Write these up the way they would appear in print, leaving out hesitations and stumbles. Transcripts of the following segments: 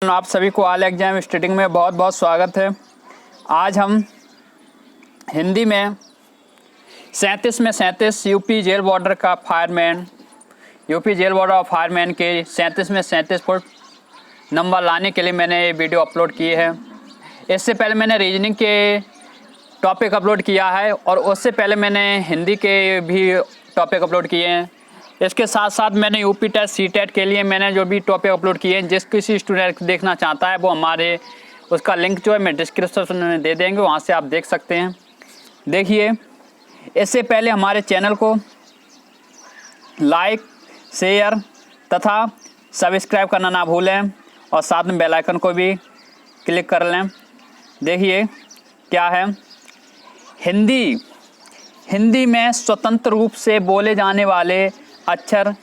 Student, आप सभी को ऑल एग्जाम स्टडिंग में बहुत बहुत स्वागत है। आज हम हिंदी में 37 में 37 यूपी जेल बॉर्डर का फायरमैन, यूपी जेल बॉर्डर और फायरमैन के 37 में 37 फुट नंबर लाने के लिए मैंने ये वीडियो अपलोड किए हैं। इससे पहले मैंने रीजनिंग के टॉपिक अपलोड किया है और उससे पहले मैंने हिंदी के भी टॉपिक अपलोड किए हैं। इसके साथ साथ मैंने यूपी टेस्ट सी टेट के लिए मैंने जो भी टॉपिक अपलोड किए हैं, जिस किसी स्टूडेंट देखना चाहता है वो हमारे उसका लिंक जो है मैं डिस्क्रिप्शन में दे देंगे, वहाँ से आप देख सकते हैं। देखिए, इससे पहले हमारे चैनल को लाइक, शेयर तथा सब्सक्राइब करना ना भूलें और साथ में बेल आइकन को भी क्लिक कर लें। देखिए क्या है, हिंदी में स्वतंत्र रूप से बोले जाने वाले अक्षर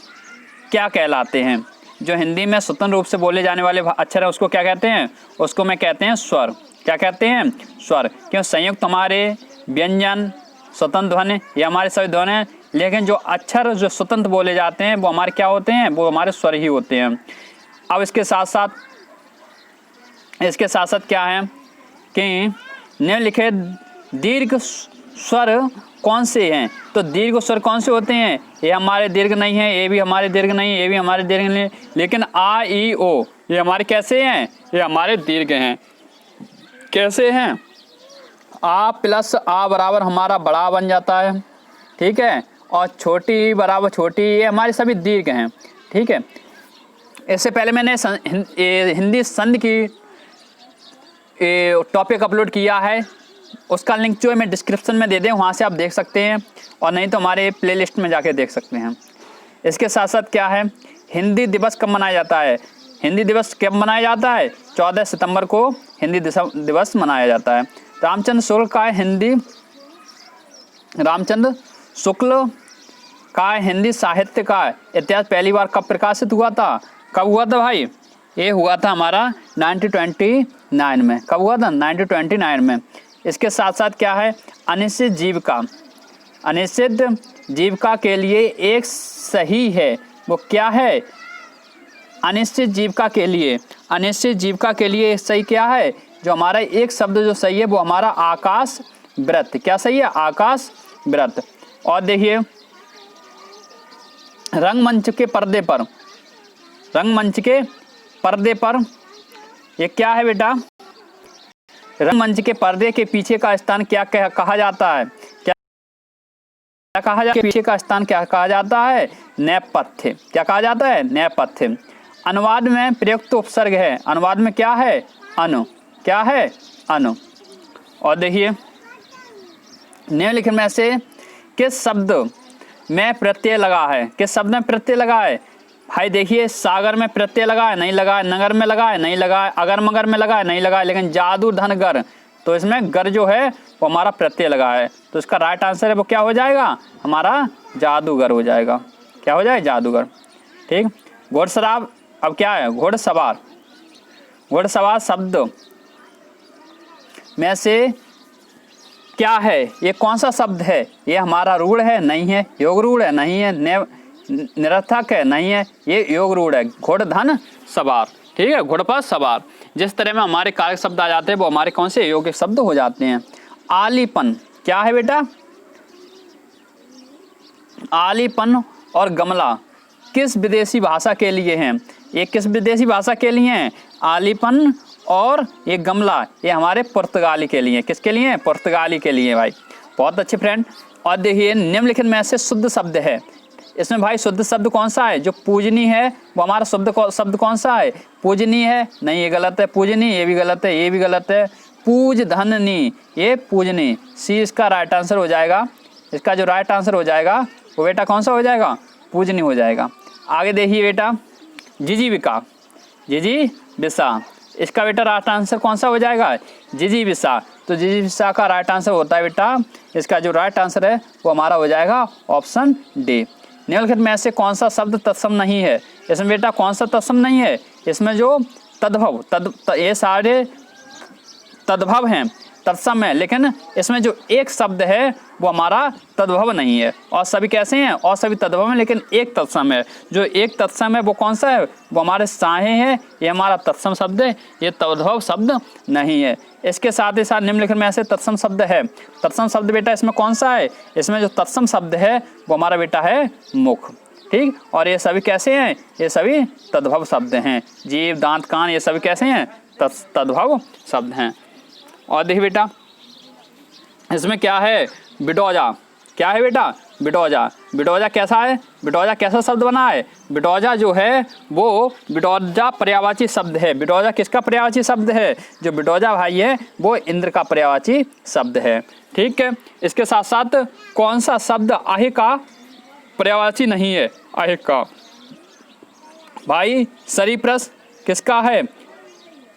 क्या कहलाते हैं। जो हिंदी में स्वतंत्र रूप से बोले जाने वाले अक्षर है उसको क्या कहते हैं? उसको मैं कहते हैं स्वर। क्या कहते हैं? स्वर। क्यों? संयुक्त हमारे व्यंजन, स्वतंत्र ध्वनि, ये हमारे सभी ध्वनि हैं, लेकिन जो अक्षर जो स्वतंत्र बोले जाते हैं वो हमारे क्या होते हैं? वो हमारे स्वर ही होते हैं। अब इसके साथ साथ क्या है कि निम्नलिखित दीर्घ स्वर कौन से हैं? तो दीर्घ स्वर कौन से होते हैं? ये हमारे दीर्घ नहीं है, ये भी हमारे दीर्घ नहीं है, ये भी हमारे दीर्घ नहीं है, लेकिन आ ई ओ ये हमारे कैसे हैं? ये हमारे दीर्घ हैं। कैसे हैं? आ प्लस आ बराबर हमारा बड़ा बन जाता है, ठीक है, और छोटी बराबर छोटी, ये हमारे सभी दीर्घ हैं, ठीक है। इससे पहले मैंने हिंदी संधि की टॉपिक अपलोड किया है, उसका लिंक जो है मैं डिस्क्रिप्शन में दे दें, वहाँ से आप देख सकते हैं, और नहीं तो हमारे प्लेलिस्ट में जाके देख सकते हैं। इसके साथ साथ क्या है, हिंदी दिवस कब मनाया जाता है? हिंदी दिवस कब मनाया जाता है? 14 सितंबर को हिंदी दिवस मनाया जाता है। रामचंद्र शुक्ल का हिंदी साहित्य का इतिहास पहली बार कब प्रकाशित हुआ था? कब हुआ था भाई? ये हुआ था हमारा 1929 में। कब हुआ था? 1929 में। इसके साथ साथ क्या है, अनिश्चित जीविका के लिए एक सही है, वो क्या है? अनिश्चित जीविका के लिए एक सही क्या है? जो हमारा एक शब्द जो सही है वो हमारा आकाश व्रत। क्या सही है? आकाश व्रत। और देखिए, रंगमंच के पर्दे पर ये क्या है बेटा? रंगमंच के पर्दे के पीछे का स्थान क्या कहा जाता है? क्या कहा जाता है? पीछे का स्थान क्या कहा जाता है? नेपथ्य। क्या कहा जाता है? नेपथ्य। अनुवाद में प्रयुक्त उपसर्ग है, अनुवाद में क्या है? अनु। क्या है? अनु। और देखिए, निम्नलिखित में से किस शब्द में प्रत्यय लगा है? किस शब्द में प्रत्यय लगा है? भाई देखिए, सागर में प्रत्यय लगा है, नहीं लगा है। नगर में लगा है, नहीं लगा है। अगर मगर में लगा है, नहीं लगा है। लेकिन जादू धन गर, तो इसमें गर जो है वो हमारा प्रत्यय लगा है, तो इसका राइट आंसर है वो क्या हो जाएगा? हमारा जादूगर हो जाएगा। क्या हो जाएगा? जादूगर। ठीक। घोड़सवार, अब क्या है? घोड़सवार शब्द में से क्या है? ये कौन सा शब्द है? ये हमारा रूढ़ है? नहीं है। योग रूढ़ है? नहीं है। निरर्थक है? नहीं है। ये योग रूढ़ है। घोड़धन सवार, ठीक है, घोड़ पर सवार। जिस तरह में हमारे कारक शब्द आ जाते हैं वो हमारे कौन से योग्य शब्द हो जाते हैं। आलीपन क्या है बेटा? आलीपन और गमला किस विदेशी भाषा के लिए हैं? ये किस विदेशी भाषा के लिए हैं? आलीपन और ये गमला ये हमारे पुर्तगाली के लिए। किसके लिए? पुर्तगाली के लिए भाई। बहुत अच्छे फ्रेंड। और देखिए, निम्नलिखित में से शुद्ध शब्द है, इसमें भाई शुद्ध शब्द कौन सा है? जो पूजनी है वो हमारा शब्द कौन सा है? पूजनी है? नहीं, ये गलत है। पूजनी ये भी गलत है, ये भी गलत है। पूज धननी, ये पूजनी। सी इसका राइट आंसर हो जाएगा। इसका जो राइट आंसर हो जाएगा वो बेटा कौन सा हो जाएगा? पूजनी हो जाएगा। आगे देखिए बेटा, जिजीविका, जिजीविषा, इसका बेटा राइट आंसर कौन सा हो जाएगा? जिजीविषा। तो जिजीविषा का राइट आंसर होता है बेटा, इसका जो राइट आंसर है वो हमारा हो जाएगा ऑप्शन डी। निम्नलिखित में से कौन सा शब्द तत्सम नहीं है? इसमें बेटा कौन सा तत्सम नहीं है? इसमें जो तद्भव ये सारे तद्भव हैं। तत्सम है, लेकिन इसमें जो एक शब्द है वो हमारा तद्भव नहीं है। और सभी कैसे हैं? और सभी तद्भव हैं, लेकिन एक तत्सम है। जो एक तत्सम है वो कौन सा है? वो हमारे साहे है, ये हमारा तत्सम शब्द है, ये तद्भव शब्द नहीं है। इसके साथ ही साथ निम्नलिखित में ऐसे तत्सम शब्द है। तत्सम शब्द बेटा इसमें कौन सा है? इसमें जो तत्सम शब्द है वो हमारा बेटा है मुख। ठीक, और ये सभी कैसे हैं? ये सभी तद्भव शब्द हैं। जीव, दांत, कान, ये सभी कैसे हैं? तद्भव शब्द हैं। और देखिए बेटा इसमें क्या है? बिटौजा। क्या है बेटा? बिटौजा। बिटौजा कैसा है? बिटौजा कैसा शब्द बना है? बिटौजा जो है वो बिटौजा पर्यायवाची शब्द है। बिटौजा किसका पर्यायवाची शब्द है? जो बिटौजा भाई है वो इंद्र का पर्यायवाची शब्द है। ठीक है, इसके साथ साथ कौन सा शब्द आहे का पर्यायवाची नहीं है? आहे का भाई सरीप्रस किसका है?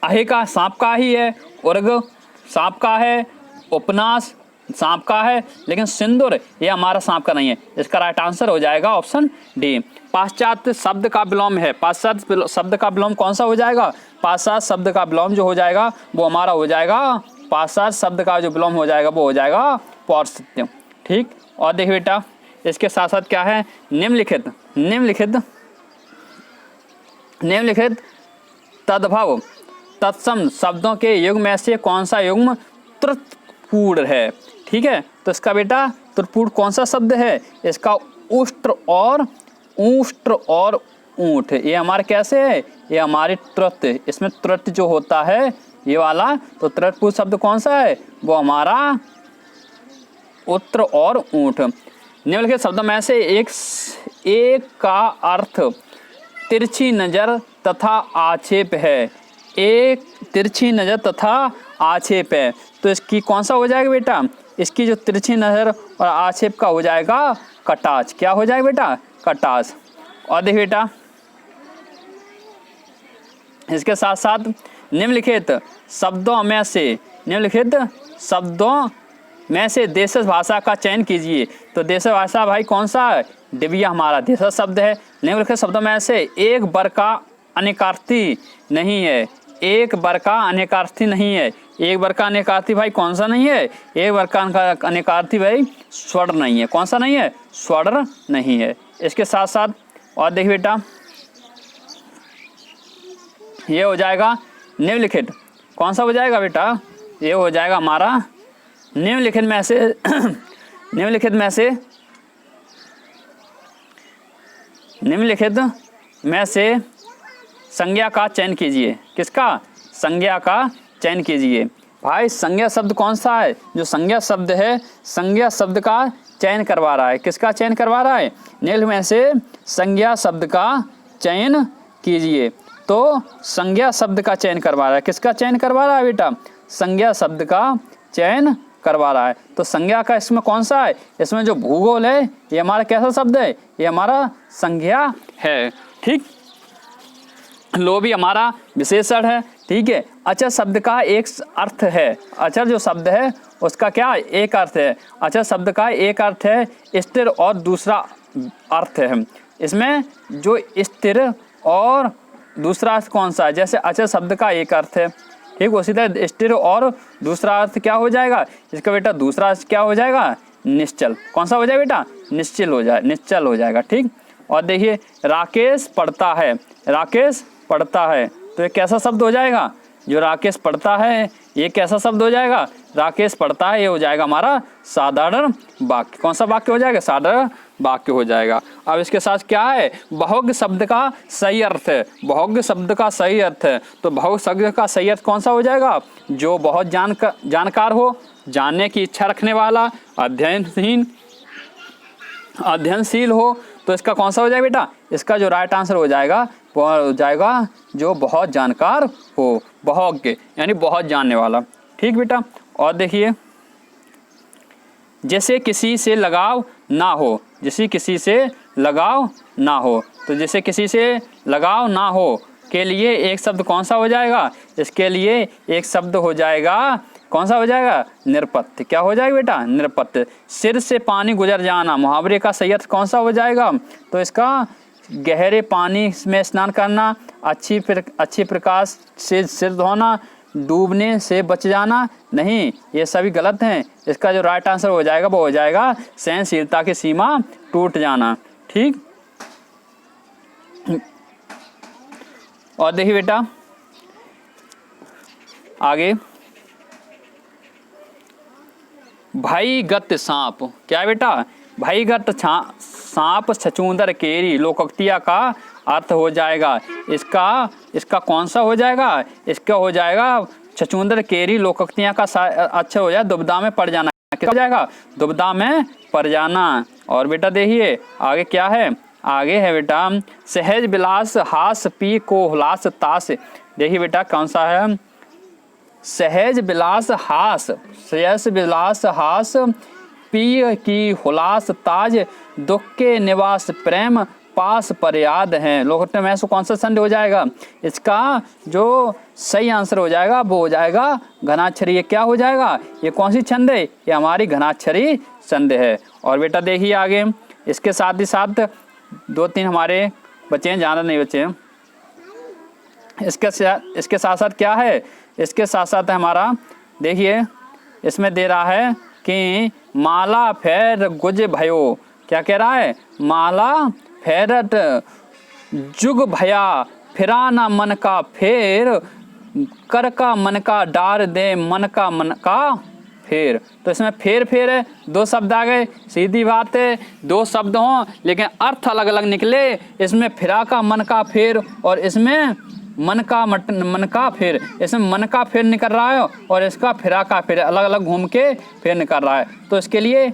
आहे का सांप का ही है। उर्ग सांप का है। उपनास सांप का है, लेकिन सिंदूर ये हमारा सांप का नहीं है। इसका राइट आंसर हो जाएगा ऑप्शन डी। पाश्चात्य शब्द का विलोम है। पाश्चात्य शब्द का विलोम कौन सा हो जाएगा? पाश्चात्य शब्द का विलोम जो हो जाएगा वो हमारा हो जाएगा, पाश्चात्य शब्द का जो विलोम हो जाएगा वो हो जाएगा पौरस्त्य। ठीक, और देखिए बेटा इसके साथ साथ क्या है? निम्नलिखित निम्नलिखित निम्नलिखित तद्भव तत्सम शब्दों के युग्म में से कौन सा युग्म त्रुटपूर्ण है? ठीक है, तो इसका बेटा त्रुटपूर्ण कौन सा शब्द है? इसका उष्ट्र और ऊंट, ये हमारे कैसे है? ये हमारे त्रुट, इसमें त्रुट जो होता है ये वाला, तो त्रुटपूर्ण शब्द कौन सा है? वो हमारा उत्र और ऊंट। निम्नलिखित शब्दों में से एक का अर्थ तिरछी नजर तथा आक्षेप है। एक तिरछी नजर तथा आक्षेप है, तो इसकी कौन सा हो जाएगा बेटा? इसकी जो तिरछी नजर और आक्षेप का हो जाएगा कटाक्ष। क्या हो जाएगा बेटा? कटाक्ष। और देखिए बेटा इसके साथ साथ निम्नलिखित शब्दों में से देशज भाषा का चयन कीजिए। तो देशज भाषा भाई कौन सा है? डिबिया हमारा देशज शब्द है। निम्नलिखित शब्दों में से एक बर का अनेकार्थी नहीं है। एक बर का अनेकार्थी नहीं है। एक बर का अनेकार्थी भाई कौन सा नहीं है? एक बर का अनेकार्थी भाई स्वर नहीं है। कौन सा नहीं है? स्वर नहीं है। इसके साथ साथ और देखिए बेटा ये हो जाएगा निम्नलिखित, कौन सा हो जाएगा बेटा? ये हो जाएगा हमारा निम्नलिखित में से संज्ञा का चयन कीजिए। किसका? संज्ञा का चयन कीजिए। भाई संज्ञा शब्द कौन सा है? जो संज्ञा शब्द है, संज्ञा शब्द का चयन करवा रहा है। किसका चयन करवा रहा है? निम्न में से संज्ञा शब्द का चयन कीजिए। तो संज्ञा शब्द का चयन करवा रहा है। किसका चयन करवा रहा है बेटा? संज्ञा शब्द का चयन करवा रहा है। तो संज्ञा का इसमें कौन सा है? इसमें जो भूगोल है ये हमारा कैसा शब्द है? ये हमारा संज्ञा है। ठीक, लोभी हमारा विशेषण है। ठीक है, अचर शब्द का एक अर्थ है। अचर जो शब्द है उसका क्या एक अर्थ है? अचर शब्द का एक अर्थ है स्थिर और दूसरा अर्थ है। इसमें जो स्थिर और दूसरा अर्थ कौन सा है? जैसे अचर शब्द का एक अर्थ है, ठीक, उसी तरह स्थिर और दूसरा अर्थ क्या हो जाएगा? इसका बेटा दूसरा अर्थ क्या हो जाएगा? निश्चल। कौन सा हो जाएगा बेटा? निश्चल हो जाएगा। ठीक, और देखिए राकेश पढ़ता है। राकेश पढ़ता है, तो ये कैसा शब्द हो जाएगा? जो राकेश पढ़ता है ये कैसा शब्द हो जाएगा? राकेश पढ़ता है, ये हो जाएगा हमारा साधारण वाक्य। कौन सा वाक्य हो जाएगा? साधारण वाक्य हो जाएगा। अब इसके साथ क्या है? बहुज्ञ शब्द का सही अर्थ है। बहुज्ञ शब्द का सही अर्थ है, तो बहुज्ञ शब्द का सही अर्थ कौन सा हो जाएगा? जो बहुत जानकार हो, जानने की इच्छा रखने वाला, अध्ययनशील हो। तो इसका कौन सा हो जाएगा बेटा? इसका जो राइट आंसर हो जाएगा वो हो जाएगा जो बहुत जानकार हो, बहुज्ञ यानी बहुत जानने वाला। ठीक बेटा, और देखिए जैसे किसी से लगाव ना हो। जैसे किसी से लगाव ना हो, तो जैसे किसी से लगाव ना हो के लिए एक शब्द कौन सा हो जाएगा? इसके लिए एक शब्द हो जाएगा, कौन सा हो जाएगा? निरपत्य। क्या हो जाएगा बेटा? निरपत्य। सिर से पानी गुजर जाना, मुहावरे का सही अर्थ कौन सा हो जाएगा? तो इसका गहरे पानी में स्नान करना, अच्छी प्रकाश से सिर धोना, डूबने से बच जाना, नहीं, ये सभी गलत हैं। इसका जो राइट आंसर हो जाएगा वो हो जाएगा सहनशीलता की सीमा टूट जाना। ठीक, और देखिए बेटा आगे, भयगत सांप, क्या है बेटा, भयगत सांप छछूंदर केरी लोकोक्तिया का अर्थ हो जाएगा। इसका कौन सा हो जाएगा, इसका हो जाएगा छछूंदर केरी लोकोक्तिया का अच्छा हो जाए दुविधा में पड़ जाना। क्या हो जाएगा, दुविधा में पड़ जाना। और बेटा देखिए आगे क्या है, आगे है बेटा सहज विलास हास पी को हुलास तास। देखिए बेटा कौन सा है, सहज विलास हास, सहज विलास हास पी की हुलास ताज दुख के निवास प्रेम पास पर याद है। लोकोक्ति में से कौन सा छंद हो जाएगा, इसका जो सही आंसर हो जाएगा वो हो जाएगा घनाक्षरी। ये क्या हो जाएगा, ये कौन सी छंद है, ये हमारी घनाक्षरी छंद है। और बेटा देखिए आगे, इसके साथ ही साथ 2-3 हमारे बचे हैं, ज़्यादा नहीं बचे हैं। इसके साथ साथ क्या है, इसके साथ साथ हमारा देखिए इसमें दे रहा है कि माला फेर गुज भयो, क्या कह रहा है, माला फेरत जुग भया फिरा ना मन का फेर कर का मन का डार दे मन का फेर। तो इसमें फेर फेर है, 2 शब्द आ गए, सीधी बात है 2 शब्द हों लेकिन अर्थ अलग अलग निकले। इसमें फिरा का मन का फेर और इसमें मन का फेर, इसमें मन का फेर निकल रहा है और इसका फिरा का फेर, अलग अलग घूम के फेर निकल रहा है। तो इसके लिए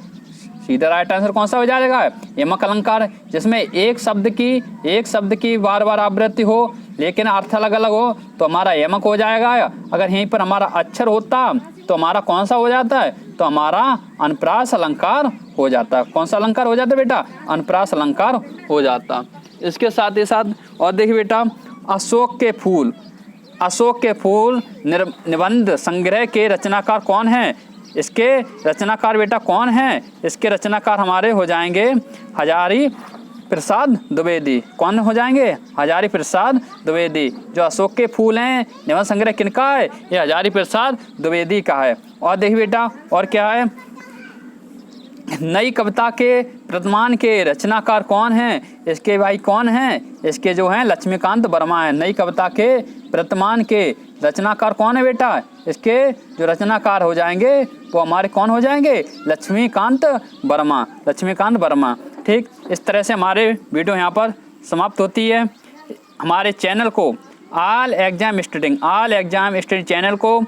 सीधा राइट आंसर कौन सा हो जाएगा, यमक अलंकार, जिसमें एक शब्द की बार बार आवृत्ति हो लेकिन अर्थ अलग अलग हो तो हमारा यमक हो जाएगा। अगर यहीं पर हमारा अक्षर होता तो हमारा कौन सा हो जाता है, तो हमारा अनुप्रास अलंकार हो जाता। कौन सा अलंकार हो जाता बेटा, अनुप्रास अलंकार हो जाता। इसके साथ ही साथ और देखिए बेटा अशोक के फूल निबंध संग्रह के रचनाकार कौन है, इसके रचनाकार बेटा कौन है, इसके रचनाकार हमारे हो जाएंगे हजारी प्रसाद द्विवेदी। कौन हो जाएंगे, हजारी प्रसाद द्विवेदी। जो अशोक के फूल हैं निबंध संग्रह किनका है, ये हजारी प्रसाद द्विवेदी का है। और देखिए बेटा और क्या है, नई कविता के प्रतिमान के रचनाकार कौन हैं, इसके भाई कौन हैं, इसके जो हैं लक्ष्मीकांत वर्मा है। नई कविता के प्रतिमान के रचनाकार कौन है बेटा, इसके जो रचनाकार हो जाएंगे वो हमारे कौन हो जाएंगे, लक्ष्मीकांत वर्मा। ठीक, इस तरह से हमारे वीडियो यहाँ पर समाप्त होती है। हमारे चैनल को ऑल एग्जाम स्टडी चैनल को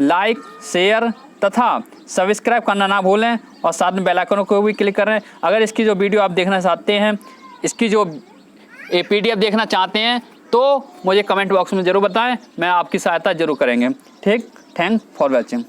लाइक शेयर तथा सब्सक्राइब करना ना भूलें और साथ में बेल आइकन को भी क्लिक करें। अगर इसकी जो वीडियो आप देखना चाहते हैं, इसकी जो PDF देखना चाहते हैं तो मुझे कमेंट बॉक्स में ज़रूर बताएं, मैं आपकी सहायता जरूर करेंगे। ठीक, थैंक फॉर वॉचिंग।